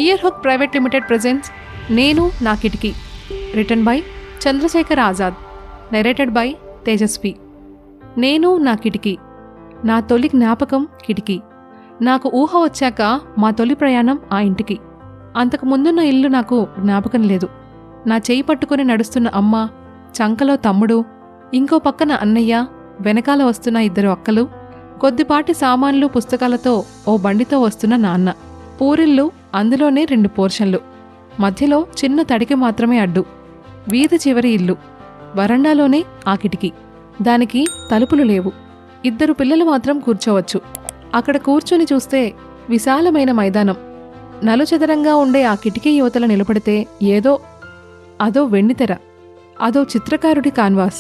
Ear hook private limited presents నేను నా కిటికీ. Written by Chandrashekhar Azad. Narrated by Tejaswi. నేను నా కిటికీ. నా తొలి జ్ఞాపకం కిటికీ. నాకు ఊహ వచ్చాక మా తొలి ప్రయాణం ఆ ఇంటికి. అంతకు ముందున్న ఇల్లు నాకు జ్ఞాపకం లేదు. నా చేయి పట్టుకుని నడుస్తున్న అమ్మ, చంకలో తమ్ముడు, ఇంకో పక్కన అన్నయ్య, వెనకాల వస్తున్న 2 అక్కలు, కొద్దిపాటి సామాన్లు పుస్తకాలతో ఓ బండితో వస్తున్న నాన్న. పూరిల్లు, అందులోనే 2 పోర్షన్లు, మధ్యలో చిన్న తడికి మాత్రమే అడ్డు. వీధి చివరి ఇల్లు, వరండాలోనే ఆ కిటికీ. దానికి తలుపులు లేవు. 2 పిల్లలు మాత్రం కూర్చోవచ్చు. అక్కడ కూర్చొని చూస్తే విశాలమైన మైదానం. నలుచదరంగా ఉండే ఆ కిటికీ యువతల నిలబడితే అదో వెండితెర, అదో చిత్రకారుడి కాన్వాస్.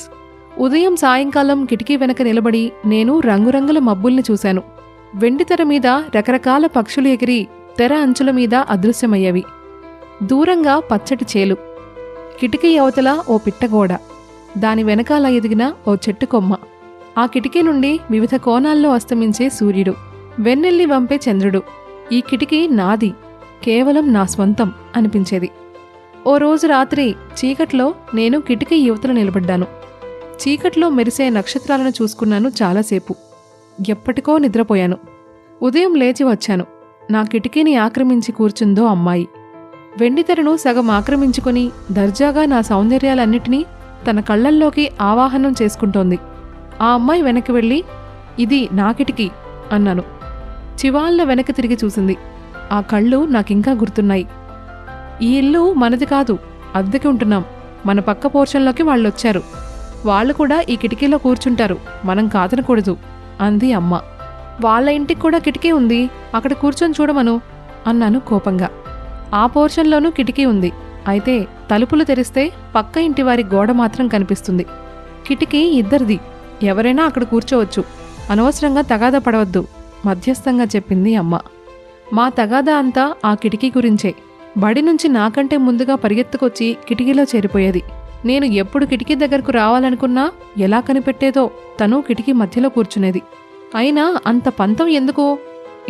ఉదయం సాయంకాలం కిటికీ వెనక నిలబడి నేను రంగురంగుల మబ్బుల్ని చూశాను. వెండితెర మీద రకరకాల పక్షులు ఎగిరి తెర అంచుల మీద అదృశ్యమయ్యేవి. దూరంగా పచ్చటి చేలు, కిటికీ అవతల ఓ పిట్టగోడ, దాని వెనకాల ఎదిగిన ఓ చెట్టు కొమ్మ. ఆ కిటికీ నుండి వివిధ కోణాల్లో అస్తమించే సూర్యుడు, వెన్నెల్లి వంపే చంద్రుడు. ఈ కిటికీ నాది, కేవలం నా స్వంతం అనిపించేది. ఓ రోజు రాత్రి చీకట్లో నేను కిటికీ యువతల నిలబడ్డాను. చీకట్లో మెరిసే నక్షత్రాలను చూసుకున్నాను చాలాసేపు. ఎప్పటికో నిద్రపోయాను. ఉదయం లేచి వచ్చాను. నా కిటికీని ఆక్రమించి కూర్చుందో అమ్మాయి. వెండితెరను సగం ఆక్రమించుకుని దర్జాగా నా సౌందర్యాలన్నిటినీ తన కళ్లల్లోకి ఆవాహనం చేసుకుంటోంది. ఆ అమ్మాయి వెనక్కి వెళ్ళి, ఇది నా కిటికీ అన్నాను. చివాళ్ళ వెనక్కి తిరిగి చూసింది. ఆ కళ్ళు నాకింకా గుర్తున్నాయి. ఈ ఇల్లు మనది కాదు, అద్దెకి ఉంటున్నాం. మన పక్క పోర్షన్లోకి వాళ్ళొచ్చారు. వాళ్ళు కూడా ఈ కిటికీలో కూర్చుంటారు, మనం కాదనకూడదు అంది అమ్మ. వాళ్ళ ఇంటికి కూడా కిటికీ ఉంది, అక్కడ కూర్చొని చూడమను అన్నాను కోపంగా. ఆ పోర్షన్లోనూ కిటికీ ఉంది, అయితే తలుపులు తెరిస్తే పక్క ఇంటివారి గోడ మాత్రం కనిపిస్తుంది. కిటికీ ఇద్దరిది, ఎవరైనా అక్కడ కూర్చోవచ్చు, అనవసరంగా తగాదా పడవద్దు మధ్యస్థంగా చెప్పింది అమ్మ. మా తగాదా అంతా ఆ కిటికీ గురించే. బడి నుంచి నాకంటే ముందుగా పరిగెత్తుకొచ్చి కిటికీలో చేరిపోయేది. నేను ఎప్పుడు కిటికీ దగ్గరకు రావాలనుకున్నా ఎలా కనిపెట్టేదో తను కిటికీ మధ్యలో కూర్చునేది. అయినా అంత పంతం ఎందుకు?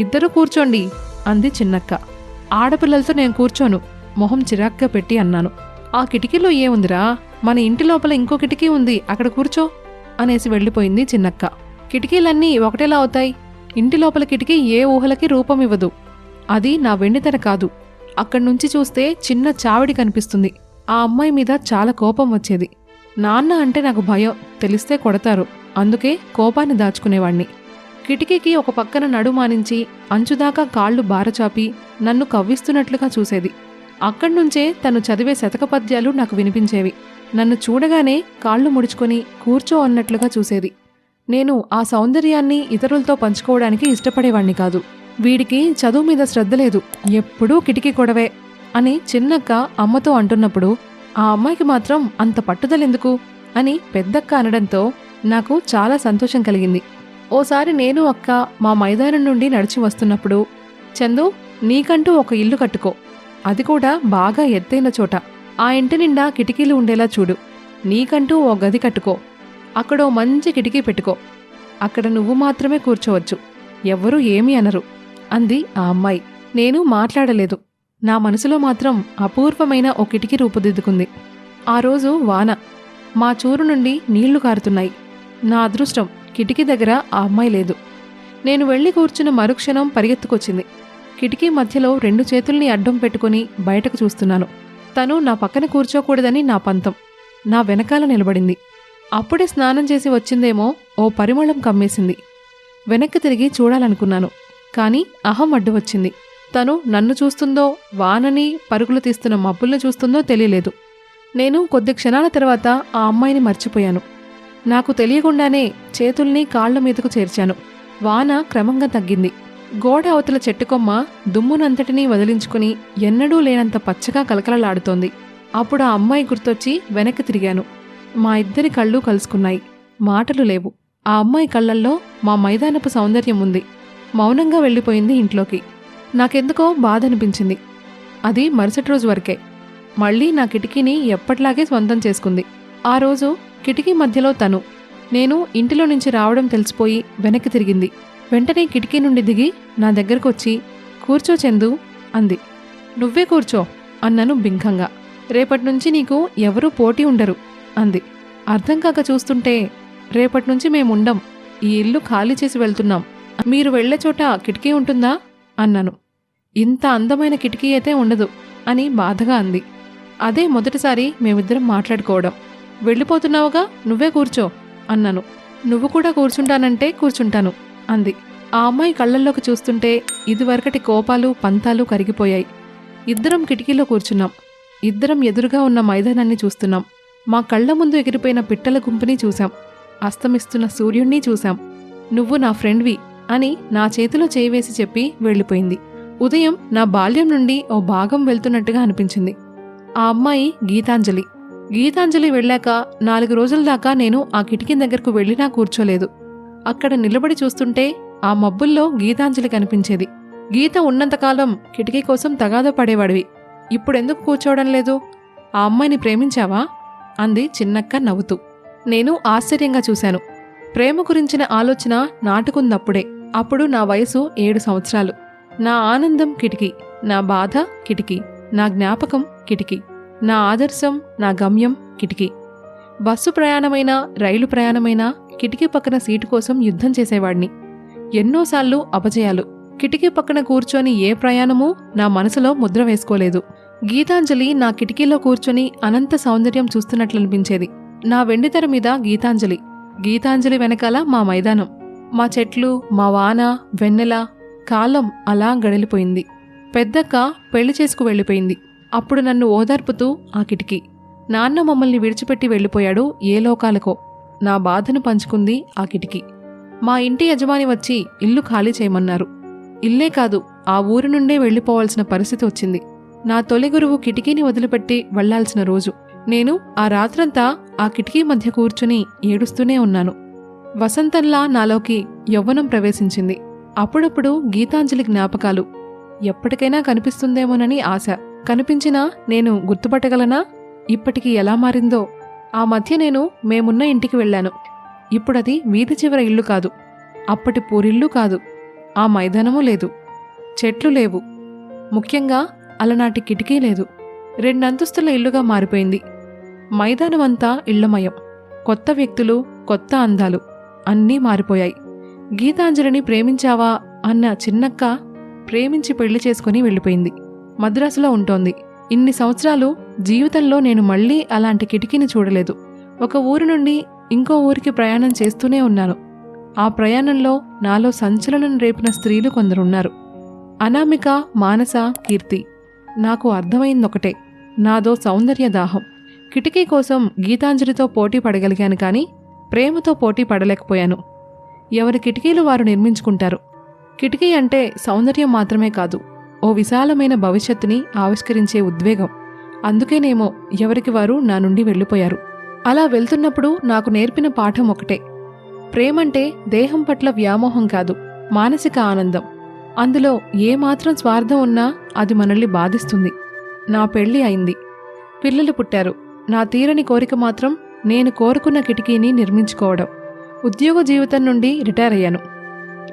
ఇద్దరూ కూర్చోండి అంది చిన్నక్క. ఆడపిల్లలతో నేను కూర్చోను మొహం చిరాగ్గా పెట్టి అన్నాను. ఆ కిటికీలో ఏముందిరా, మన ఇంటి లోపల ఇంకో కిటికీ ఉంది, అక్కడ కూర్చో అనేసి వెళ్ళిపోయింది చిన్నక్క. కిటికీలన్నీ ఒకటేలా అవుతాయి. ఇంటి లోపల కిటికీ ఏ ఊహలకి రూపం ఇవ్వదు. అది నా వెండితెర కాదు. అక్కడ్నుంచి చూస్తే చిన్న చావిడి కనిపిస్తుంది. ఆ అమ్మాయి మీద చాలా కోపం వచ్చేది. నాన్న అంటే నాకు భయం, తెలిస్తే కొడతారు, అందుకే కోపాన్ని దాచుకునేవాణ్ణి. కిటికీకి ఒక పక్కన నడుమానించి అంచుదాకా కాళ్లు బారచాపి నన్ను కవ్విస్తున్నట్లుగా చూసేది. అక్కడ్నుంచే తను చదివే శతకపద్యాలు నాకు వినిపించేవి. నన్ను చూడగానే కాళ్లు ముడుచుకొని కూర్చో అన్నట్లుగా చూసేది. నేను ఆ సౌందర్యాన్ని ఇతరులతో పంచుకోవడానికి ఇష్టపడేవాణ్ణి కాదు. వీడికి చదువు మీద శ్రద్ధ లేదు, ఎప్పుడూ కిటికీ కొడవే అని చిన్నక్క అమ్మతో అంటున్నప్పుడు ఆ అమ్మాయికి మాత్రం అంత పట్టుదలెందుకు అని పెద్దక్క అనడంతో నాకు చాలా సంతోషం కలిగింది. ఓసారి నేను అక్క మా మైదానం నుండి నడిచి వస్తున్నప్పుడు, చందు, నీకంటూ ఒక ఇల్లు కట్టుకో, అది కూడా బాగా ఎత్తైన చోట. ఆ ఇంటి నిండా కిటికీలు ఉండేలా చూడు. నీకంటూ ఓ గది కట్టుకో, అక్కడో మంచి కిటికీ పెట్టుకో. అక్కడ నువ్వు మాత్రమే కూర్చోవచ్చు, ఎవ్వరూ ఏమీ అనరు అంది ఆ అమ్మాయి. నేను మాట్లాడలేదు. నా మనసులో మాత్రం అపూర్వమైన ఓ కిటికీ రూపుదిద్దుకుంది. ఆ రోజు వాన. మా చూరు నుండి నీళ్లు కారుతున్నాయి. నా అదృష్టం, కిటికీ దగ్గర ఆ అమ్మాయి లేదు. నేను వెళ్లి కూర్చున్న మరుక్షణం పరిగెత్తుకొచ్చింది. కిటికీ మధ్యలో 2 చేతుల్ని అడ్డం పెట్టుకుని బయటకు చూస్తున్నాను. తను నా పక్కన కూర్చోకూడదని నా పంతం. నా వెనకాల నిలబడింది. అప్పుడే స్నానం చేసి వచ్చిందేమో ఓ పరిమళం కమ్మేసింది. వెనక్కి తిరిగి చూడాలనుకున్నాను, కాని అహం అడ్డు వచ్చింది. తను నన్ను చూస్తుందో, వానని పరుగులు తీస్తున్న మబ్బుల్ని చూస్తుందో తెలియలేదు. నేను కొద్ది క్షణాల తర్వాత ఆ అమ్మాయిని మర్చిపోయాను. నాకు తెలియకుండానే చేతుల్ని కాళ్ల మీదకు చేర్చాను. వాన క్రమంగా తగ్గింది. గోడ అవతల చెట్టుకొమ్మ దుమ్మునంతటినీ వదిలించుకుని ఎన్నడూ లేనంత పచ్చగా కలకలలాడుతోంది. అప్పుడు ఆ అమ్మాయి గుర్తొచ్చి వెనక్కి తిరిగాను. మా ఇద్దరి కళ్ళు కలుసుకున్నాయి. మాటలు లేవు. ఆ అమ్మాయి కళ్లల్లో మా మైదానపు సౌందర్యం ఉంది. మౌనంగా వెళ్ళిపోయింది ఇంట్లోకి. నాకెందుకో బాధ అనిపించింది. అది మరుసటి రోజు వరకే. మళ్లీ నా కిటికీని ఎప్పట్లాగే స్వంతం చేసుకుంది. ఆ రోజు కిటికీ మధ్యలో తను. నేను ఇంటిలో నుంచి రావడం తెలిసిపోయి వెనక్కి తిరిగింది. వెంటనే కిటికీ నుండి దిగి నా దగ్గరకొచ్చి, కూర్చో చందు అంది. నువ్వే కూర్చో అన్నాను బింకంగా. రేపటి నుంచి నీకు ఎవరూ పోటీ ఉండరు అంది. అర్థం కాక చూస్తుంటే, రేపటి నుంచి మేముండం, ఈ ఇల్లు ఖాళీ చేసి వెళ్తున్నాం. మీరు వెళ్లే చోట కిటికీ ఉంటుందా అన్నాను. ఇంత అందమైన కిటికీ అయితే ఉండదు అని బాధగా అంది. అదే మొదటిసారి మేమిద్దరం మాట్లాడుకోవడం. వెళ్ళిపోతున్నావుగా, నువ్వే కూర్చో అన్నాను. నువ్వు కూడా కూర్చుంటానంటే కూర్చుంటాను అంది. ఆ అమ్మాయి కళ్ళల్లోకి చూస్తుంటే ఇదివరకటి కోపాలు పంతాలు కరిగిపోయాయి. ఇద్దరం కిటికీలో కూర్చున్నాం. ఇద్దరం ఎదురుగా ఉన్న మైదానాన్ని చూస్తున్నాం. మా కళ్ల ముందు ఎగిరిపోయిన పిట్టల గుంపుని చూశాం. అస్తమిస్తున్న సూర్యుణ్ణి చూశాం. నువ్వు నా ఫ్రెండ్వి అని నా చేతిలో చేయివేసి చెప్పి వెళ్ళిపోయింది. ఉదయం నా బాల్యం నుండి ఓ భాగం వెళ్తున్నట్టుగా అనిపించింది. ఆ అమ్మాయి గీతాంజలి. గీతాంజలి వెళ్ళాక 4 రోజుల దాకా నేను ఆ కిటికీ దగ్గరకు వెళ్ళినా కూర్చోలేదు. అక్కడ నిలబడి చూస్తుంటే ఆ మబ్బుల్లో గీతాంజలి కనిపించేది. గీత ఉన్నంతకాలం కిటికీ కోసం తగాదా పడేవాడివి, ఇప్పుడెందుకు కూర్చోవడం లేదు? ఆ అమ్మాయిని ప్రేమించావా అంది చిన్నక్క నవ్వుతూ. నేను ఆశ్చర్యంగా చూశాను. ప్రేమ గురించిన ఆలోచన నాటుకుందప్పుడే. అప్పుడు నా వయసు 7 సంవత్సరాలు. నా ఆనందం కిటికీ, నా బాధ కిటికీ, నా జ్ఞాపకం కిటికీ, నా ఆదర్శం, నా గమ్యం కిటికీ. బస్సు ప్రయాణమైనా రైలు ప్రయాణమైనా కిటికీ పక్కన సీటు కోసం యుద్ధం చేసేవాడిని. ఎన్నోసార్లు అపజయాలు. కిటికీ పక్కన కూర్చొని ఏ ప్రయాణమూ నా మనసులో ముద్ర వేసుకోలేదు. గీతాంజలి నా కిటికీలో కూర్చొని అనంత సౌందర్యం చూస్తున్నట్లనిపించేది. నా వెండితెర మీద గీతాంజలి, గీతాంజలి వెనకాల మా మైదానం, మా చెట్లు, మా వాన, వెన్నెల. కాలం అలా గడిలిపోయింది. పెద్దక్క పెళ్లి చేసుకు వెళ్ళిపోయింది. అప్పుడు నన్ను ఓదార్పుతూ ఆ కిటికీ. నాన్న మమ్మల్ని విడిచిపెట్టి వెళ్ళిపోయాడు ఏ లోకాలకో. నా బాధను పంచుకుంది ఆ కిటికీ. మా ఇంటి యజమాని వచ్చి ఇల్లు ఖాళీ చేయమన్నారు. ఇల్లే కాదు, ఆ ఊరి నుండే వెళ్ళిపోవాల్సిన పరిస్థితి వచ్చింది. నా తొలి గురువు కిటికీని వదిలిపెట్టి వెళ్లాల్సిన రోజు. నేను ఆ రాత్రంతా ఆ కిటికీ మధ్య కూర్చుని ఏడుస్తూనే ఉన్నాను. వసంతంలా నాలోకి యవ్వనం ప్రవేశించింది. అప్పుడప్పుడు గీతాంజలి జ్ఞాపకాలు. ఎప్పటికైనా కనిపిస్తుందేమోనని ఆశ. కనిపించినా నేను గుర్తుపట్టగలనా? ఇప్పటికి ఎలా మారిందో. ఆ మధ్య నేను మేమున్న ఇంటికి వెళ్ళాను. ఇప్పుడది వీధి చివర ఇల్లు కాదు, అప్పటి పూరిల్లు కాదు. ఆ మైదానమూ లేదు, చెట్లు లేవు, ముఖ్యంగా అలనాటి కిటికీ లేదు. 2 అంతస్తుల ఇల్లుగా మారిపోయింది. మైదానమంతా ఇళ్లమయం. కొత్త వ్యక్తులు, కొత్త అందాలు, అన్నీ మారిపోయాయి. గీతాంజలిని ప్రేమించావా అన్న చిన్నక్క ప్రేమించి పెళ్లి చేసుకుని వెళ్ళిపోయింది. మద్రాసులో ఉంటోంది. ఇన్ని సంవత్సరాలు జీవితంలో నేను మళ్లీ అలాంటి కిటికీని చూడలేదు. ఒక ఊరి నుండి ఇంకో ఊరికి ప్రయాణం చేస్తూనే ఉన్నాను. ఆ ప్రయాణంలో నాలో సంచలనం రేపిన స్త్రీలు కొందరున్నారు. అనామిక, మానస, కీర్తి. నాకు అర్థమైందొకటే, నాదో సౌందర్య దాహం. కిటికీ కోసం గీతాంజలితో పోటీ పడగలిగాను కానీ ప్రేమతో పోటీ పడలేకపోయాను. ఎవరి కిటికీలు వారు నిర్మించుకుంటారు. కిటికీ అంటే సౌందర్యం మాత్రమే కాదు, ఓ విశాలమైన భవిష్యత్తుని ఆవిష్కరించే ఉద్వేగం. అందుకేనేమో ఎవరికి వారు నా నుండి వెళ్ళిపోయారు. అలా వెళ్తున్నప్పుడు నాకు నేర్పిన పాఠం ఒకటే, ప్రేమంటే దేహం పట్ల వ్యామోహం కాదు, మానసిక ఆనందం. అందులో ఏమాత్రం స్వార్థం ఉన్నా అది మనల్ని బాధిస్తుంది. నా పెళ్లి అయింది, పిల్లలు పుట్టారు. నా తీరని కోరిక మాత్రం నేను కోరుకున్న కిటికీని నిర్మించుకోవడం. ఉద్యోగ జీవితం నుండి రిటైర్ అయ్యాను.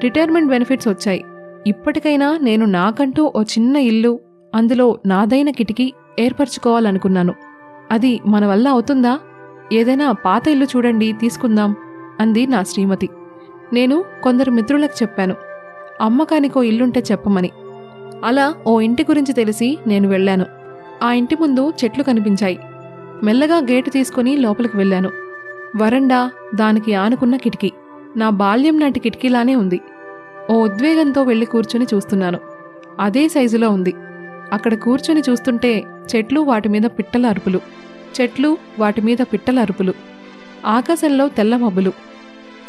రిటైర్మెంట్ బెనిఫిట్స్ వచ్చాయి. ఇప్పటికైనా నేను నాకంటూ ఓ చిన్న ఇల్లు, అందులో నాదైన కిటికీ ఏర్పరచుకోవాలనుకున్నాను. అది మన వల్ల అవుతుందా? ఏదైనా పాత ఇల్లు చూడండి, తీసుకుందాం అంది నా శ్రీమతి. నేను కొందరు మిత్రులకు చెప్పాను, అమ్మకానికో ఇల్లుంటే చెప్పమని. అలా ఓ ఇంటి గురించి తెలిసి నేను వెళ్ళాను. ఆ ఇంటి ముందు చెట్లు కనిపించాయి. మెల్లగా గేటు తీసుకుని లోపలికి వెళ్ళాను. వరండా, దానికి ఆనుకున్న కిటికీ నా బాల్యం నాటి కిటికీలానే ఉంది. ఓ ఉద్వేగంతో వెళ్ళి కూర్చుని చూస్తున్నాను. అదే సైజులో ఉంది. అక్కడ కూర్చొని చూస్తుంటే చెట్లు, వాటిమీద పిట్టల అరుపులు, చెట్లు, వాటిమీద పిట్టల అరుపులు, ఆకాశంలో తెల్ల మబ్బులు,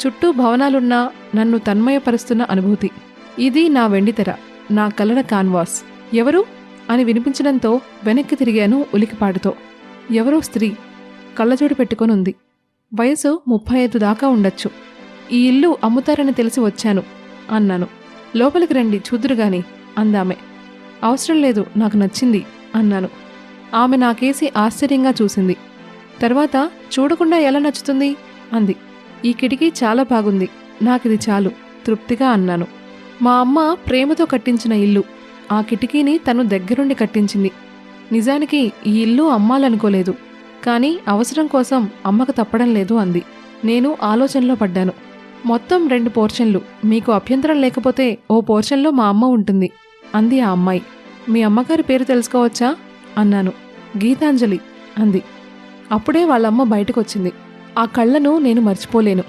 చుట్టూ భవనాలున్నా నన్ను తన్మయపరుస్తున్న అనుభూతి. ఇది నా వెండితెర, నా కలల కాన్వాస్. ఎవరు అని వినిపించడంతో వెనక్కి తిరిగాను ఉలికిపాటుతో. ఎవరో స్త్రీ కళ్ళజోడు పెట్టుకొనుంది. వయసు 35 దాకా ఉండొచ్చు. ఈ ఇల్లు అమ్ముతారని తెలిసి వచ్చాను అన్నాను. లోపలికి రండి, చూదురుగాని అందామె. అవసరం లేదు, నాకు నచ్చింది అన్నాను. ఆమె నాకేసి ఆశ్చర్యంగా చూసింది. తర్వాత చూడకుండా ఎలా నచ్చుతుంది అంది. ఈ కిటికీ చాలా బాగుంది, నాకిది చాలు తృప్తిగా అన్నాను. మా అమ్మ ప్రేమతో కట్టించిన ఇల్లు. ఆ కిటికీని తను దగ్గరుండి కట్టించింది. నిజానికి ఈ ఇల్లు అమ్మాలనుకోలేదు, కానీ అవసరం కోసం అమ్మకు తప్పడం లేదు అంది. నేను ఆలోచనలో పడ్డాను. మొత్తం 2 పోర్షన్లు, మీకు అభ్యంతరం లేకపోతే ఓ పోర్షన్లో మా అమ్మ ఉంటుంది అంది ఆ అమ్మాయి. మీ అమ్మగారి పేరు తెలుసుకోవచ్చా అన్నాను. గీతాంజలి అంది. అప్పుడే వాళ్ళమ్మ బయటకొచ్చింది. ఆ కళ్ళను నేను మర్చిపోలేను.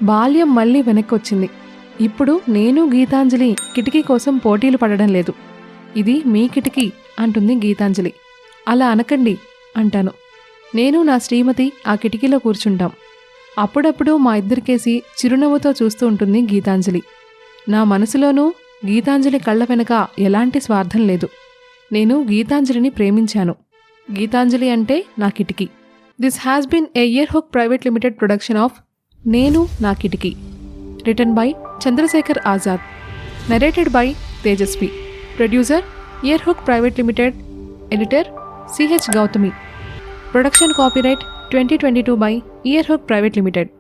బాల్యం మళ్ళీ వెనక్కొచ్చింది. ఇప్పుడు నేను గీతాంజలి కిటికీ కోసం పోటీలు పడడం లేదు. ఇది మీ కిటికీ అంటుంది గీతాంజలి. అలా అనకండి అంటాను. నేను నా శ్రీమతి ఆ కిటికీలో కూర్చుంటాం. అప్పుడప్పుడు మా ఇద్దరికేసి చిరునవ్వుతో చూస్తూ ఉంటుంది గీతాంజలి. నా మనసులోనూ గీతాంజలి కళ్ళ వెనక ఎలాంటి స్వార్థం లేదు. నేను గీతాంజలిని ప్రేమించాను. గీతాంజలి అంటే నా కిటికీ. This has been a Earhook private limited production of నేను నా కిటికీ. Written by Chandrashekhar Azad. Narrated by Tejaswi. Producer Earhook private limited. Editor CH Gautami. Production copyright 2022 by Earhook Private Limited.